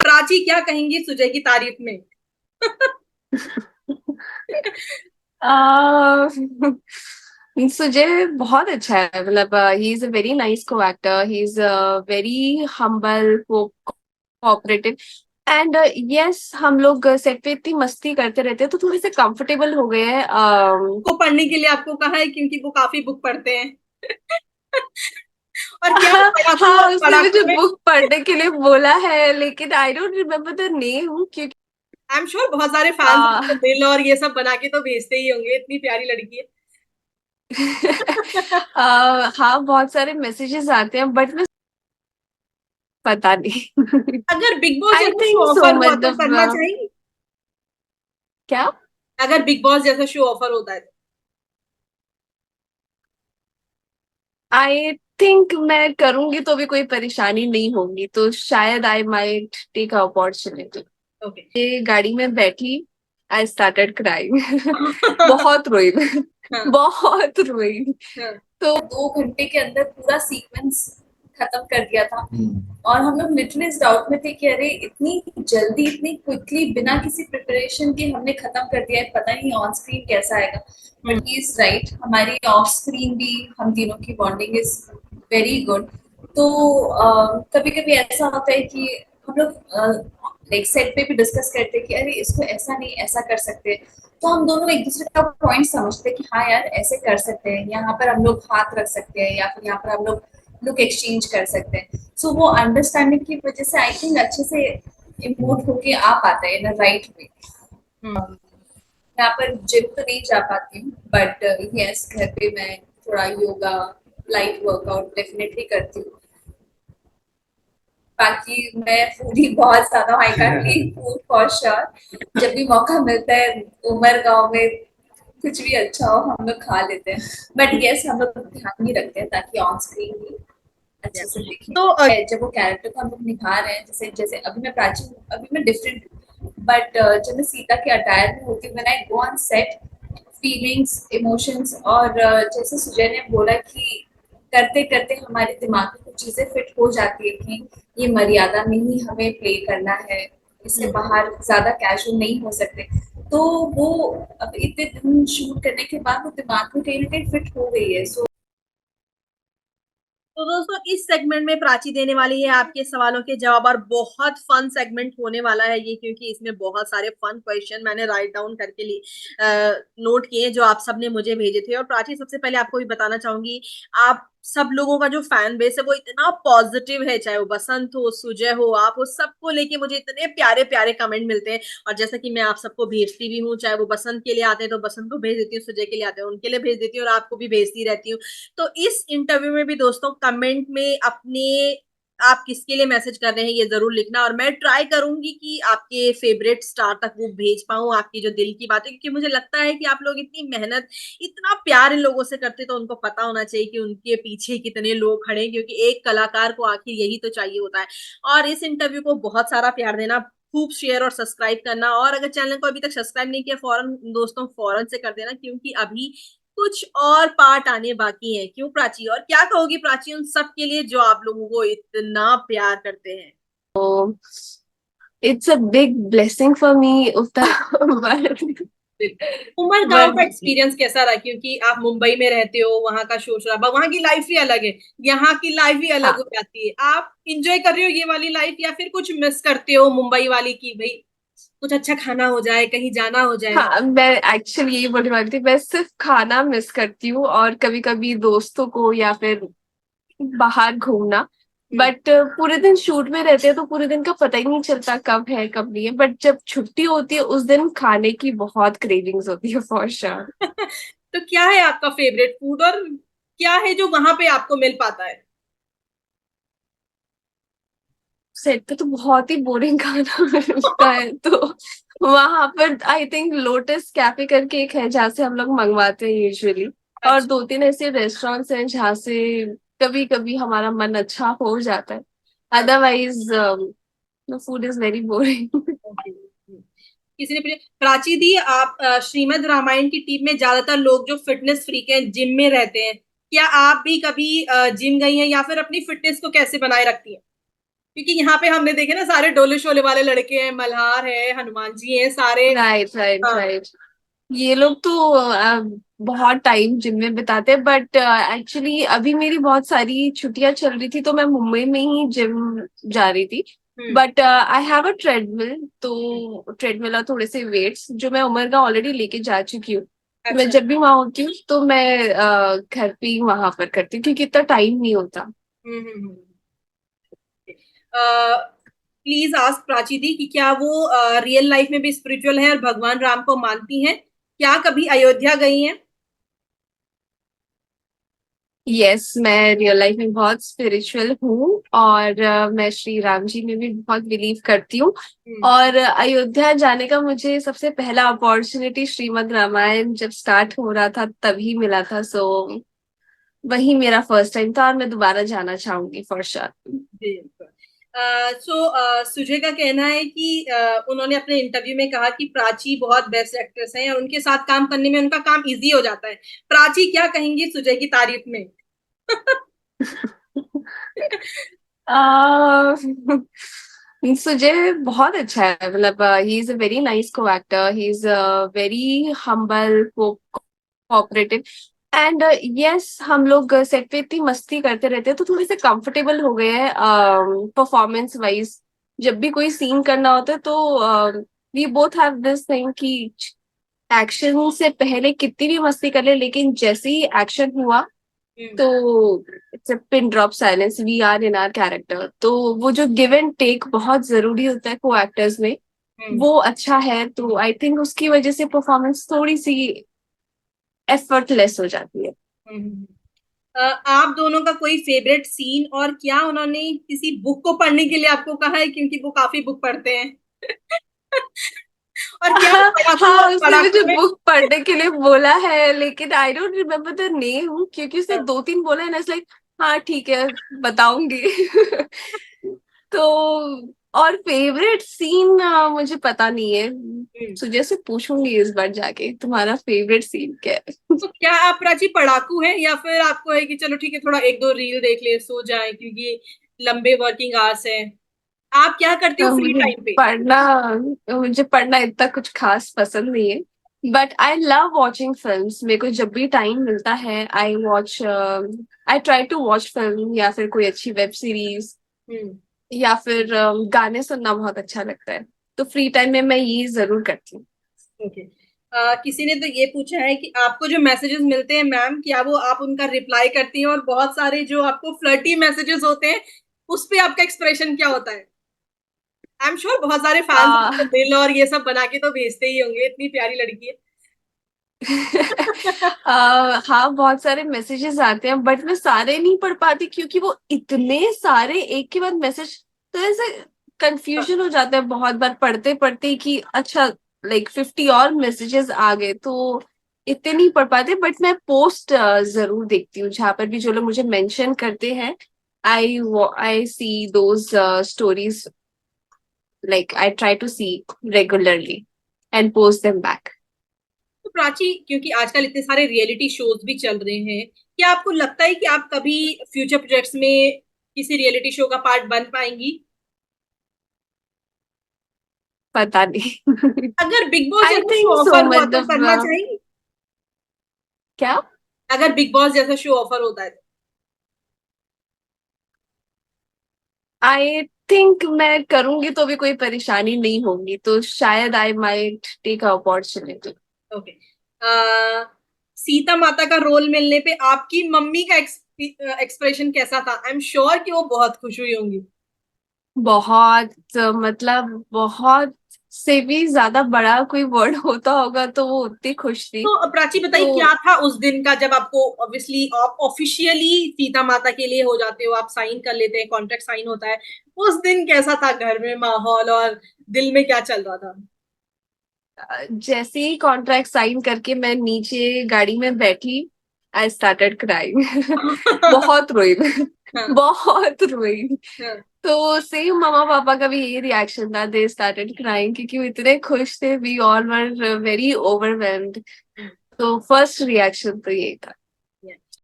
प्राची क्या कहेंगी सुजय की तारीफ में? आ, सुजय बहुत अच्छा है, मतलब he is a very nice coactor, he is very humble, cooperative. And yes, हम लोग सेट पे इतनी मस्ती करते रहते हैं तो थोड़े से कंफर्टेबल हो गए हैं। को पढ़ने के लिए आपको कहा है क्योंकि वो काफी बुक पढ़ते हैं। और क्या हाँ, उसने पढ़ाकू मुझे में बुक पढ़ने के लिए बोला है, लेकिन I don't remember the name, क्योंकि आई एम श्योर बहुत सारे फैंस आ, आपको दिल और ये सब बना के तो भेजते ही होंगे, इतनी प्यारी लड़की है। हाँ, बहुत सारे मैसेजेस आते हैं, बट मैं पता नहीं। अगर बिग बॉस आई जैसा शो थिंक सो, ऑफर हुआ तो मतलब करना चाहेंगी? क्या? अगर बिग बॉस जैसा शो ऑफर होता है तो? आई थिंक मैं करूंगी तो भी कोई परेशानी नहीं होगी, तो शायद I might take opportunity. Okay. ये गाड़ी में बैठी, आई स्टार्टेड क्राइंग। हाँ। बहुत रोई मैं, बहुत रोई। हाँ। तो 2 घंटे के अंदर पूरा सीक्वेंस खत्म कर दिया था। और हम लोग लिटरली इस डाउट में थे कि अरे इतनी जल्दी, इतनी क्विकली, बिना किसी प्रिपरेशन के हमने खत्म कर दिया है, पता नहीं ऑन स्क्रीन कैसा आएगा। बट ही इज राइट, हमारी ऑफ स्क्रीन भी हम तीनों की बॉन्डिंग इज वेरी गुड। तो कभी कभी ऐसा होता है कि हम लोग लाइक सेट पे भी डिस्कस करते हैं कि अरे इसको ऐसा नहीं, ऐसा कर सकते हैं। तो हम दोनों एक दूसरे का पॉइंट समझते हैं कि हाँ यार ऐसे कर सकते हैं, यहाँ पर हम लोग हाथ रख सकते हैं, या फिर यहाँ पर हम लोग लुक एक्सचेंज कर सकते हैं। सो वो अंडरस्टैंडिंग की वजह से आई थिंक अच्छे से इमोट होके आ पाता है इन राइट वे। हम्म। यहाँ पर जिम तो नहीं जा पाती हूँ, बट यस, घर पे मैं थोड़ा योगा, लाइट वर्कआउट डेफिनेटली करती हूँ। बाकी मैं फूडी बहुत ज्यादा, I can't eat food for sure. जब भी मौका मिलता है उमर गांव में कुछ भी अच्छा हो हम लोग खा लेते हैं। बट यस, हम लोग ध्यान भी रखते हैं ताकि ऑन स्क्रीन भी Yeah. अच्छे से दिखे। तो जब वो कैरेक्टर को हम लोग निभा रहे हैं, जैसे जैसे अभी मैं प्राची हूँ, अभी मैं डिफरेंट हूँ, बट जब मैं सीता के अटायर में होती हूँ, when I go on set, feelings, emotions, और जैसे सुजय ने बोला कि करते करते हमारे दिमाग में कुछ चीजें फिट हो जाती है कि ये मर्यादा में ही हमें प्ले करना है, इससे हम्म। बाहर ज्यादा कैजुअल नहीं हो सकते। तो वो अब इतने दिन शूट करने के बाद वो दिमाग में कहीं ना कहीं फिट हो गई है। सो तो दोस्तों इस सेगमेंट में प्राची देने वाली है आपके सवालों के जवाब, और बहुत फन सेगमेंट होने वाला है ये, क्योंकि इसमें बहुत सारे फन क्वेश्चन मैंने राइट डाउन करके लिए नोट किए जो आप सबने मुझे भेजे थे। और प्राची, सबसे पहले आपको भी बताना चाहूंगी, आप सब लोगों का जो फैन बेस है वो इतना पॉजिटिव है, चाहे वो बसंत हो, सुजय हो, आप हो, सबको लेके मुझे इतने प्यारे प्यारे कमेंट मिलते हैं। और जैसा कि मैं आप सबको भेजती भी हूँ, चाहे वो बसंत के लिए आते हैं तो बसंत को भेज देती हूँ, सुजय के लिए आते हैं उनके लिए भेज देती हूँ, और आपको भी भेजती रहती हूँ। तो इस इंटरव्यू में भी दोस्तों कमेंट में अपने आप किसके लिए मैसेज कर रहे हैं ये जरूर लिखना, और मैं ट्राई करूंगी कि आपके फेवरेट स्टार तक वो भेज पाऊं, आपकी जो दिल की बात है, क्योंकि मुझे लगता है कि आप लोग इतनी मेहनत, इतना प्यार इन लोगों से करते तो उनको पता होना चाहिए कि उनके पीछे कितने लोग खड़े हैं, क्योंकि एक कलाकार को आखिर यही तो चाहिए होता है। और इस इंटरव्यू को बहुत सारा प्यार देना, खूब शेयर और सब्सक्राइब करना, और अगर चैनल को अभी तक सब्सक्राइब नहीं किया फौरन दोस्तों फौरन से कर देना, क्योंकि अभी कुछ और पार्ट आने बाकी हैं। क्यों प्राची, और क्या कहोगी प्राची उन सब के लिए जो आप लोगों को इतना प्यार करते हैं? It's a big blessing for me उतना। उमर गांव बट का एक्सपीरियंस कैसा रहा, क्योंकि आप मुंबई में रहते हो, वहां का शोर शराबा, वहां की लाइफ ही अलग है, यहाँ की लाइफ ही अलग हो हाँ, जाती है। आप इंजॉय कर रहे हो ये वाली लाइफ, या फिर कुछ मिस करते हो मुंबई वाली की, भाई कुछ अच्छा खाना हो जाए, कहीं जाना हो जाए? हाँ, मैं एक्चुअली यही बोलने वाली थी, मैं सिर्फ खाना मिस करती हूँ और कभी कभी दोस्तों को या फिर बाहर घूमना। हम्म। बट पूरे दिन शूट में रहते हैं तो पूरे दिन का पता ही नहीं चलता कब है कब नहीं है, बट जब छुट्टी होती है उस दिन खाने की बहुत क्रेविंग्स होती है फॉर श्योर। तो क्या है आपका फेवरेट फूड, और क्या है जो वहां पे आपको मिल पाता है? सेट पे तो बहुत ही बोरिंग खाना मिलता है, तो वहां पर आई थिंक लोटस कैफे करके एक है जहाँ से हम लोग मंगवाते हैं यूजुअली। और अच्छा। 2-3 ऐसे रेस्टोरेंट्स हैं जहाँ से कभी कभी हमारा मन अच्छा हो जाता है। Otherwise the food is very boring. Okay. किसी ने पूछा, प्राची दी आप श्रीमद् रामायण की टीम में ज्यादातर लोग जो फिटनेस फ्रीक हैं, जिम में रहते हैं, क्या आप भी कभी जिम गई हैं, या फिर अपनी फिटनेस को कैसे बनाए रखती हैं? क्योंकि यहाँ पे हमने देखे ना सारे डोले शोले वाले लड़के हैं, मल्हार है, हनुमान जी हैं सारे। राइट राइट हाँ। राइट। ये लोग तो बहुत टाइम जिम में बिताते हैं, बट एक्चुअली अभी मेरी बहुत सारी छुट्टियां चल रही थी तो मैं मुंबई में ही जिम जा रही थी। Hmm. But I have a treadmill, तो ट्रेडमिल और थोड़े से वेट्स जो मैं उम्र का ऑलरेडी लेके जा चुकी हूँ। तो मैं अच्छा। जब भी वहां होती हूँ तो मैं घर पे ही वहां पर करती हूँ क्योंकि इतना टाइम नहीं होता। हम्म। प्लीज आस्क प्राची दी कि क्या वो रियल लाइफ में भी स्पिरिचुअल है और भगवान राम को मानती हैं? क्या कभी अयोध्या गई हैं? यस, मैं रियल लाइफ में बहुत स्पिरिचुअल हूँ और मैं श्री राम जी में भी बहुत बिलीव करती हूँ। हम्म। और अयोध्या जाने का मुझे सबसे पहला अपॉर्चुनिटी श्रीमद् रामायण जब स्टार्ट हो रहा था तभी मिला था, सो वही मेरा फर्स्ट टाइम था और मैं दोबारा जाना चाहूंगी फॉर श्योर। बिल्कुल। सो सुजय का कहना है कि उन्होंने अपने इंटरव्यू में कहा कि प्राची बहुत बेस्ट एक्ट्रेस हैं और उनके साथ काम करने में उनका काम इजी हो जाता है। प्राची क्या कहेंगी सुजय की तारीफ में? सुजय बहुत अच्छा है, मतलब he is a very nice coactor, he is very humble, cooperative. And yes, हम लोग सेट पे इतनी मस्ती करते रहते हैं तो थोड़े से कंफर्टेबल हो गए हैं परफॉर्मेंस वाइज। जब भी कोई सीन करना होता है तो we both have this thing कि एक्शन से पहले कितनी भी मस्ती कर ले, लेकिन जैसे ही एक्शन हुआ हम्म। तो it's a pin drop silence, we are in our character. तो वो जो गिव एंड टेक बहुत जरूरी होता है को एक्टर्स में, हम्म। वो अच्छा है, तो आई थिंक उसकी वजह से परफॉर्मेंस थोड़ी सी एफर्टलेस हो जाती है। हम्म। आप दोनों का कोई फेवरेट सीन, और क्या उन्होंने किसी बुक को पढ़ने के लिए आपको कहा है, क्योंकि वो काफी बुक पढ़ते हैं? और क्या पढ़ाकू हाँ, उसने मुझे पढ़ाकू में? बुक पढ़ने के लिए बोला है लेकिन I don't remember the name, क्योंकि उसने हाँ। दो तीन बोला है ना, लाइक हाँ ठीक है बताऊंगी। तो और फेवरेट सीन मुझे पता नहीं है। हम्म। सुजय से पूछूंगी इस बार जाके तुम्हारा फेवरेट सीन क्या है। तो क्या आप प्राची पढ़ाकू हैं, या फिर आपको है कि चलो ठीक है थोड़ा एक दो रील देख ले सो जाए, क्योंकि लंबे वर्किंग आवर्स हैं? आप क्या करते हो फ्री मुझे टाइम पे? पढ़ना मुझे पढ़ना इतना कुछ खास पसंद नहीं है, but I love watching films. मेरे को जब भी टाइम मिलता है I try to watch film या फिर कोई अच्छी वेब सीरीज, हम्म। या फिर गाने सुनना बहुत अच्छा लगता है। तो फ्री टाइम में मैं ये जरूर करती हूँ। ओके। किसी ने तो ये पूछा है कि आपको जो मैसेजेस मिलते हैं मैम, क्या वो आप उनका रिप्लाई करती हैं? और बहुत सारे जो आपको फ्लर्टी मैसेजेस होते हैं, उस पे आपका एक्सप्रेशन क्या होता है? आई एम श्योर बहुत सारे फैंस आ, आपको दिल और ये सब बना के तो भेजते ही होंगे, इतनी प्यारी लड़की है। हाँ, बहुत सारे मैसेजेस आते हैं बट मैं सारे नहीं पढ़ पाती क्योंकि वो इतने सारे एक के बाद मैसेज, तो ऐसे कंफ्यूजन हो जाता है बहुत बार पढ़ते पढ़ते कि अच्छा, लाइक 50 और मैसेजेस आ गए, तो इतने नहीं पढ़ पाते। बट मैं पोस्ट जरूर देखती हूँ जहां पर भी जो लोग मुझे मेंशन करते हैं। I I see those stories, like I try to see regularly and post them back. तो प्राची, क्योंकि आजकल इतने सारे रियलिटी शोज भी चल रहे हैं, क्या आपको लगता है कि आप कभी फ्यूचर प्रोजेक्ट्स में किसी रियलिटी शो का पार्ट बन पाएंगी? पता नहीं। अगर बिग बॉस आई जैसा शो थिंक सो, ऑफर हुआ तो मतलब करना चाहेंगी? क्या? अगर बिग बॉस जैसा शो ऑफर होता है तो? आई थिंक मैं करूंगी तो भी कोई परेशानी नहीं होगी, तो शायद I might take opportunity. Okay. Sita माता का रोल मिलने पे आपकी मम्मी का एक्सप्रेशन कैसा था? आई एम श्योर कि वो बहुत खुश हुई होंगी। बहुत, मतलब बहुत से भी ज्यादा बड़ा कोई वर्ड होता होगा तो वो उतनी खुश थी। तो प्राची बताइए, तो क्या था उस दिन का जब आपको ऑब्वियसली आप ऑफिशियली सीता माता के लिए हो जाते हो, आप साइन कर लेते हैं, कॉन्ट्रैक्ट साइन होता है? उस दिन कैसा था घर में माहौल, और दिल में क्या चल रहा था? जैसे ही कॉन्ट्रैक्ट साइन करके मैं नीचे गाड़ी में बैठी, आई स्टार्टेड क्राइंग। बहुत रोई मैं। हाँ। बहुत रोई। हाँ। तो सेम मम्मा पापा का भी यही रिएक्शन था, दे स्टार्टेड क्राइंग क्योंकि वो इतने खुश थे, we all were very overwhelmed. तो फर्स्ट रिएक्शन तो यही था।